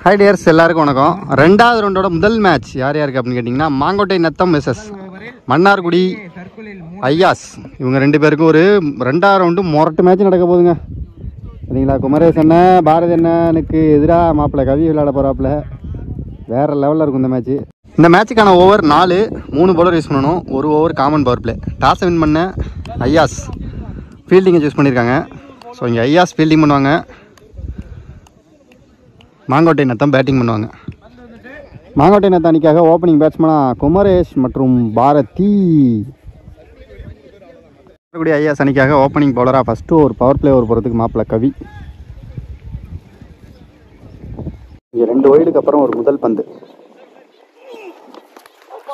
High tears, எல்லாருக்கும் வணக்கம். ரெண்டாவது ரவுண்டோட முதல் மேட்ச் யார் யாருக்கு அப்படின்னு கேட்டிங்கன்னா, மாங்கோட்டை நத்தம் வெர்சஸ் மன்னார்குடி ஐயாஸ். இவங்க ரெண்டு பேருக்கும் ஒரு ரெண்டாவது ரவுண்டு மொரட்டு மேட்ச் நடக்க போகுதுங்க. சரிங்களா? குமரேஷ் அண்ணன் பாரதி அண்ணனுக்கு எதிராக மாப்பிள்ளை கவி விளையாட போகிறாப்புல. வேறு லெவலில் இருக்கும் இந்த மேட்ச்சு. இந்த மேட்சுக்கான ஓவர் 4, 3 பவுலர் யூஸ் பண்ணணும். ஒரு ஓவர் காமன் பவர் பிளே. டாஸை வின் பண்ண ஐயாஸ் ஃபீல்டிங்கை சூஸ் பண்ணியிருக்காங்க. ஸோ இங்கே ஐயாஸ் ஃபீல்டிங் பண்ணுவாங்க, மாங்கோட்டை நத்தம் பேட்டிங் பண்ணுவாங்க. மாங்கோட்டை நத்தம் அணிக்காக ஓப்பனிங் பேட்ஸ்மேனாக குமரேஷ் மற்றும் பாரதி. மன்னார்குடி ஐயாஸ் அணிக்காக ஓப்பனிங் பவுலராக ஃபஸ்ட்டு ஒரு பவர் பிளே ஓவர் போகிறதுக்கு மாப்பிள்ளை கவி. இங்கே 2 ஒயிடுக்கு அப்புறம் ஒரு முதல் பந்து.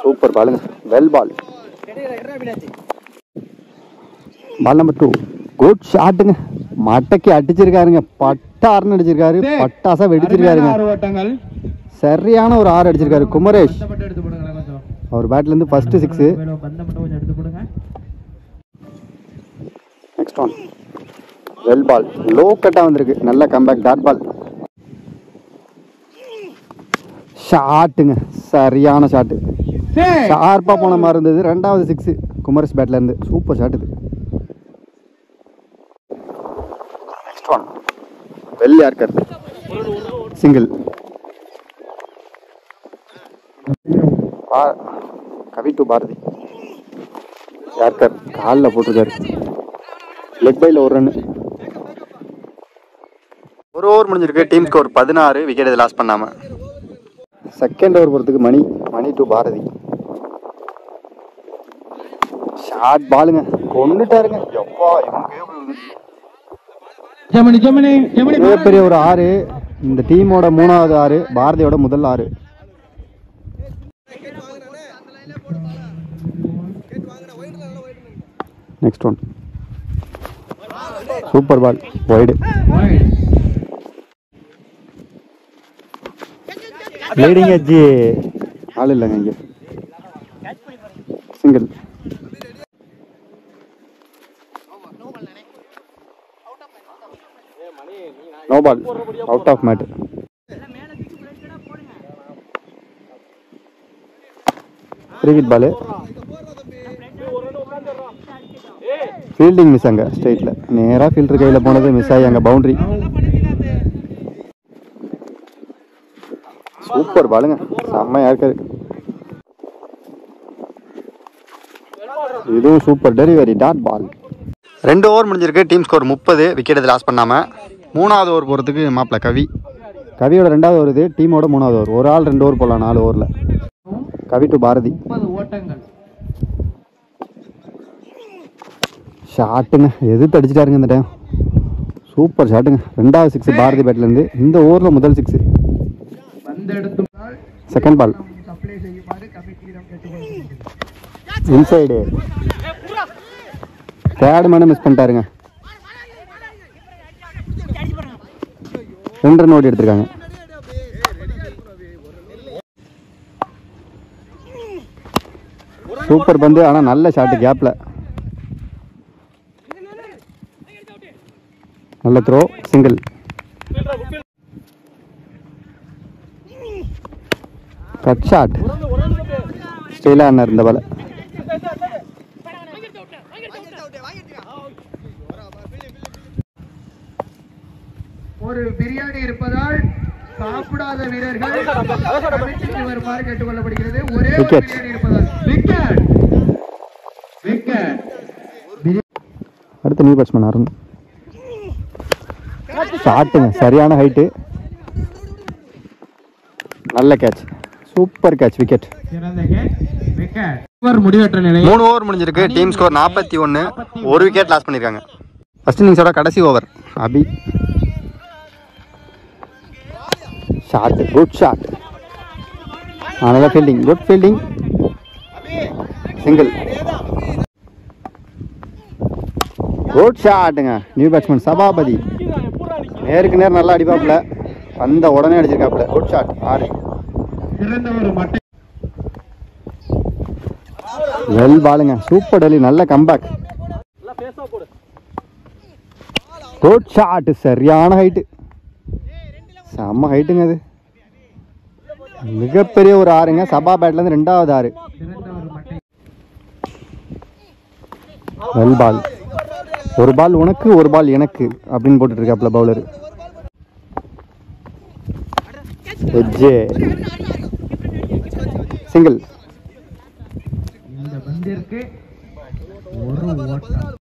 சூப்பர் பாலுங்க, well ball. Ball number 2, good ஷாட்டுங்க. மட்டைக்கு அடிச்சிருக்காருங்க, பட்டாருன்னு அடிச்சிருக்காரு, பட்டாசா வெடிச்சிருக்காருங்க. சரியான ஒரு 6 அடிச்சிருக்காரு குமரேஷ். அவர் பேட்லேருந்து first 6. Next one well ball, low கட்டாக வந்திருக்கு, நல்ல கம்பேக் டாட் பால். ஷாட்டுங்க, சரியான ஷாட்டு, ஷார்ப்பாக போன மாதிரி இருந்தது. ரெண்டாவது 6 குமரேஷ் பேட்லேருந்து, சூப்பர் ஷாட் இது. Next one well yorker, single. Kavi to Bharathi. Yorker காலில் போட்டிருக்காரு, லெக் பையில் ஒரு ரன்னு. ஒரு ஓவர் முடிஞ்சிருக்கு. டீம் ஸ்கோர் 16, விக்கெட் இது லாஸ் பண்ணாமல். செகண்ட் ஓவர் போகிறதுக்கு மணி டு பாரதி. ஷார்ட் பாலுங்க, கொண்டுட்டாருங்க. எப்பா பெரிய ஒரு 6, இந்த டீமோட 3வது 6, பாரதியோட முதல் 6. Next one super ball, wide. Leading edge ஆள் இல்லைங்க இங்கே. Single. No ball, out of mate. Cricket ball. Fielding miss அங்கே ஸ்ட்ரைட்டில், நேராக ஃபீல்டர் கையில் போனது மிஸ் ஆகி அங்கே பவுண்டரி. சூப்பர் பாலுங்க, செம்மையா இருக்காரு. இதுவும் super delivery, dot ball. 2 over முடிஞ்சிருக்கு. டீம் ஸ்கோர் 30, விக்கெட் இது லாஸ் பண்ணாமல். 3வது ஓவர் போகிறதுக்கு மாப்பிள்ளை கவி. கவியோட 2வது ஓவர் இது, டீமோட 3வது ஓவர். ஒரு ஆள் 2 ஓவர் போடலாம் 4 ஓவரில். கவி டு பாரதி. ஷாட்டுங்க, எதிர்த்து அடிச்சிட்டாருங்க இந்த டைம். சூப்பர் ஷாட்டுங்க. 2வது 6 பாரதி பேட்லேருந்து. இந்த ஓவரில் முதல் 6. Second ball inside. தேர்ட் மேனை மிஸ் பண்ணிட்டாருங்க. 2 ரன் ஓடி எடுத்திருக்காங்க. சூப்பர் பந்து, ஆனால் நல்ல ஷாட்டு கேப்ல. நல்ல த்ரோ, சிங்கிள். கட் ஷாட், ஸ்டைலாக ஆனார் இந்த பால். ஒரு பிரியாணி இருப்பதால் சாப்பிடாத வீரர்கள் வருமாறு கேட்டுக்கொள்ளப்படுகிறது. ஒரே பிரியாணி இருப்பதால் விக்கெட். அடுத்த நியூ பேட்ஸ்மேன் அருண். ஷாட்டுங்க, சரியான ஹைட்டு, நல்ல catch, super catch, wicket. 3 over முடிஞ்சிருக்கு. டீம் ஸ்கோர் 41, ஒரு விக்கெட் லாஸ் பண்ணியிருக்காங்க. ஃபர்ஸ்ட் இன்னிங்ஸோட கடைசி over. Abhi shot, good shot, நல்ல fielding, good fielding, single. Good ஷாட்டுங்க. நியூ பேட்ஸ்மேன் சபாபதி நேருக்கு நேர் நல்லா அடிப்பாப்புல, அந்த உடனே அடிச்சிருக்காப்புல. Good shot, 6. வெல் பாலுங்க, சூப்பர் டெலி, நல்ல கம்பேக். குட் ஷாட், சரியான ஹைட்டு, செம்ம ஹைட்டுங்க அது. மிகப்பெரிய ஒரு ஆறுங்க. சபா பேட்லேருந்து 2வது ஆறு. Well ball. ஒரு பால் உனக்கு, ஒரு பால் எனக்கு அப்படின்னு போட்டுட்டு இருக்காப்ல பவுலர். எஜ்ஜே சிங்கிள். இந்த பந்திற்கு ஒரு ஓட்டம்.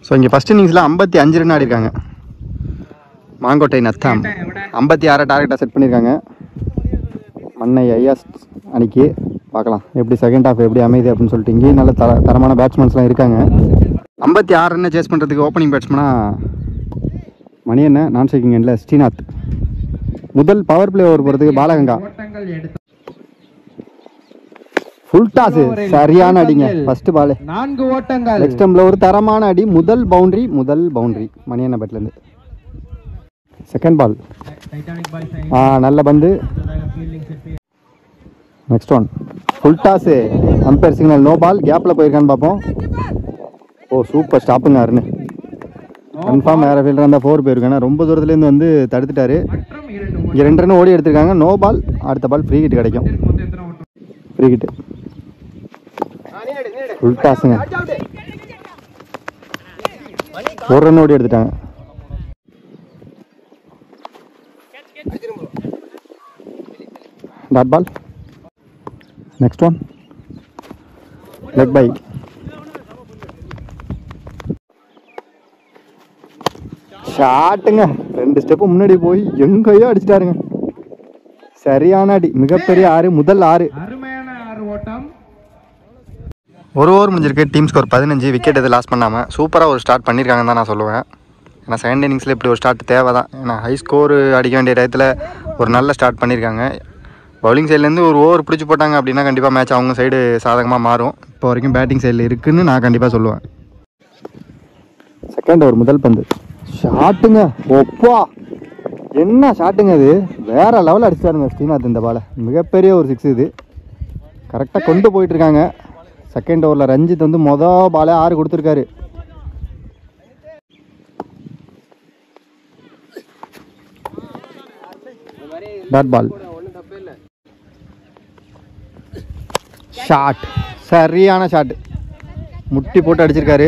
ஸோ இங்கே ஃபஸ்ட் இன்னிங்ஸில் 55 ரன் ஆடிருக்காங்க. மாங்கோட்டை நத்தம் 56 டார்கெட்டாக செட் பண்ணியிருக்காங்க மண்ணை ஐயாஸ் அன்னைக்கு. பார்க்கலாம் எப்படி செகண்ட் ஹாஃப் எப்படி அமையுது அப்படின்னு சொல்லிட்டு. இங்கேயும் நல்ல தரமான பேட்ஸ்மேன்ஸ்லாம் இருக்காங்க. 56 ரன்னை சேஸ் பண்ணுறதுக்கு ஓப்பனிங் பேட்ஸ்மேனாக மணியண்ணன், நான் ஸ்ட்ரைக்கிங் எண்டில் ஸ்ரீநாத். முதல் பவர் பிளே ஓவர் போகிறதுக்கு பாலகங்கா. ஃபுல் டாஸ், சரியான அடிங்க. ஃபர்ஸ்ட் பால் 4 ஓட்டங்கள். லெக் ஸ்டம்பில் ஒரு தரமான அடி. முதல் பவுண்டரி மணியண்ண பேட்லேருந்து. செகண்ட் பால் நல்ல பந்து. Next one full toss. Umpire signal no ball. கேப்பில் போயிருக்கான்னு பார்ப்போம். ஓ சூப்பர் ஸ்டாப்புங்க அருண். கன்ஃபார்ம் வேறு ஃபீல்டர் இருந்தால் 4 போயிருக்காங்க. ரொம்ப தூரத்துலேருந்து வந்து தடுத்துட்டாரு. இங்கே 2 ரன் ஓடி எடுத்திருக்காங்க. No ball. அடுத்த பால் ஃப்ரீ ஹிட் கிடைக்கும். Free hit. ஃபுல் டாஸுங்க. 1 ரன் ஓடி எடுத்துட்டாங்க. Dot ball. Next one leg bye. ஷாட்டுங்க. 2 ஸ்டெப்பு முன்னாடி போய் எங்கேயோ அடிச்சிட்டாருங்க. சரியான அடி. மிகப்பெரிய ஆறு. முதல் 6. அருமையான 6 ஓட்டம். ஒரு ஓவர் முடிஞ்சிருக்கு. Team score 15. விக்கெட் எது லாஸ் பண்ணாமல் சூப்பராக ஒரு ஸ்டார்ட் பண்ணியிருக்காங்கன்னு தான் நான் சொல்லுவேன். ஏன்னா செகண்ட் இன்னிங்ஸில் இப்படி ஒரு ஸ்டார்ட் தேவை தான். ஏன்னா ஹை ஸ்கோர் அடிக்க வேண்டிய டயத்தில் ஒரு நல்ல ஸ்டார்ட் பண்ணியிருக்காங்க. பவுலிங் சைட்லேருந்து ஒரு ஓவர் பிடிச்சி போட்டாங்க அப்படின்னா கண்டிப்பாக மேட்ச் அவங்க சைடு சாதகமாக மாறும். இப்போ வரைக்கும் பேட்டிங் சைடில் இருக்குதுன்னு நான் கண்டிப்பாக சொல்லுவேன். செகண்ட் ஓவர் முதல் பந்து. ஷாட்டுங்க. ஒப்பா என்ன ஷாட்டுங்க இது. வேறு லெவலில் அடிச்சிட்டாருங்க ஸ்ரீநாத் இந்த பாலை. மிகப்பெரிய ஒரு 6 இது. கரெக்டாக கொண்டு போயிட்டுருக்காங்க. செகண்ட் ஓவரில் ரஞ்சித் வந்து மொதல் பாலே 6 கொடுத்துருக்காரு. Dot ball. ஷாட். சரியான ஷாட். முட்டி போட்டு அடிச்சிருக்காரு.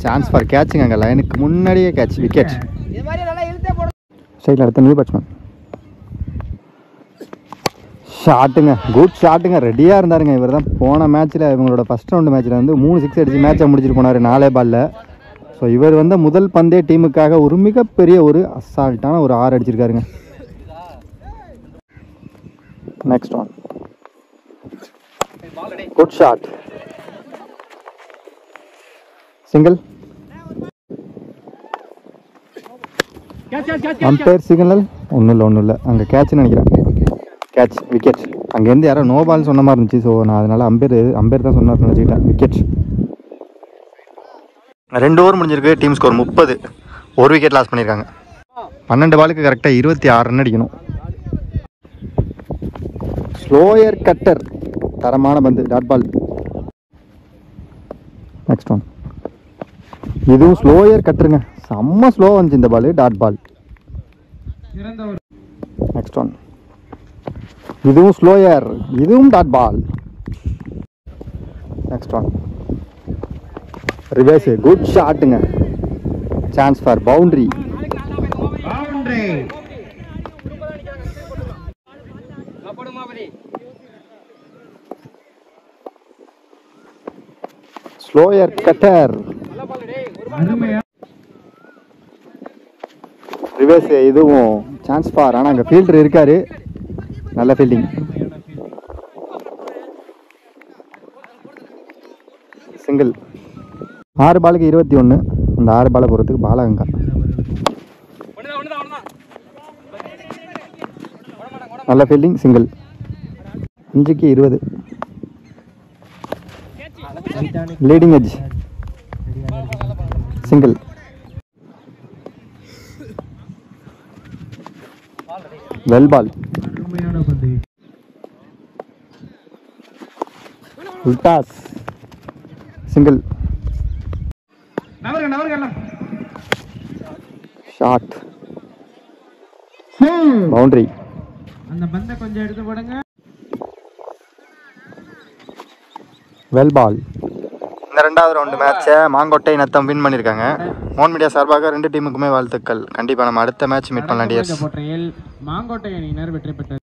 சான்ஸ் ஃபார் கேட்சுங்க. அங்கே லைனுக்கு முன்னாடியே கேட்ச். விக்கெட். சைடில் அடுத்த நியூ பேட்ஸ்மேன். ஷாட்டுங்க. குட் ஷாட்டுங்க. ரெடியாக இருந்தாருங்க. இவர் தான் போன மேட்ச்சில் இவங்களோட ஃபஸ்ட் ரவுண்டு மேட்ச்சில் வந்து 3 6 அடித்து மேட்சை முடிச்சுட்டு போனார் 4 பாலில். ஸோ இவர் வந்து முதல் பந்தே டீமுக்காக ஒரு மிகப்பெரிய ஒரு அசால்ட்டான ஒரு 6 அடிச்சிருக்காருங்க. Next one good shot. Single. Umpire signal. ஒன்றும் இல்லை அங்கே கேட்ச்னு நினைக்கிறேன். கேட்ச். விக்கெட். அங்கேருந்து யாரோ நோ பால் சொன்ன மாதிரி இருந்துச்சு. ஸோ நான் அதனால் அம்பையர் தான் சொன்னார் நினச்சிக்கிட்டேன். விக்கெட். 2 ஓவர் முடிஞ்சிருக்கு. Team score 30. ஒரு விக்கெட் லாஸ் பண்ணியிருக்காங்க. 12 பாலுக்கு கரெக்டாக 26 ரன் அடிக்கணும். Slower cutter. தரமான பந்து. Dot ball. Next one. இதுவும் ஸ்லோயர் கட்டுருங்க. செம்ம ஸ்லோ வந்துச்சு இந்த பால். Dot ball. Next one. இதுவும் ஸ்லோயர். இதுவும் dot ball. Next one reverse. Good ஷாட்டுங்க. Chance for boundary. Slower cutter. Reverse. இதுவும் சான்ஸ் ஃபார். ஆனால் அங்கே ஃபீல்டர் இருக்காரு. நல்ல ஃபீல்டிங். சிங்கிள். 6 பாலுக்கு 21. அந்த 6 பாலை போகிறதுக்கு பாலகங்கா. நல்ல ஃபீல்டிங். சிங்கிள். 5க்கு 20. Leading edge. Single. Well ball. உல்டாஸ். சிங்கிள். ஷாட். பவுண்டரி. அந்த பந்தை கொஞ்சம் எடுத்து போடுங்க. Well ball. இந்த 2வது ரவுண்டு மேட்சை மாங்கோட்டை நத்தம் வின் பண்ணியிருக்காங்க. மோன் மீடியா சார்பாக 2 டீமுக்குமே வாழ்த்துக்கள். கண்டிப்பாக நம்ம அடுத்த மேட்ச் மீட் பண்ணலாம் டியர்ஸ். போட்டியில் மாங்கோட்டை அணியினர் வெற்றி பெற்றது.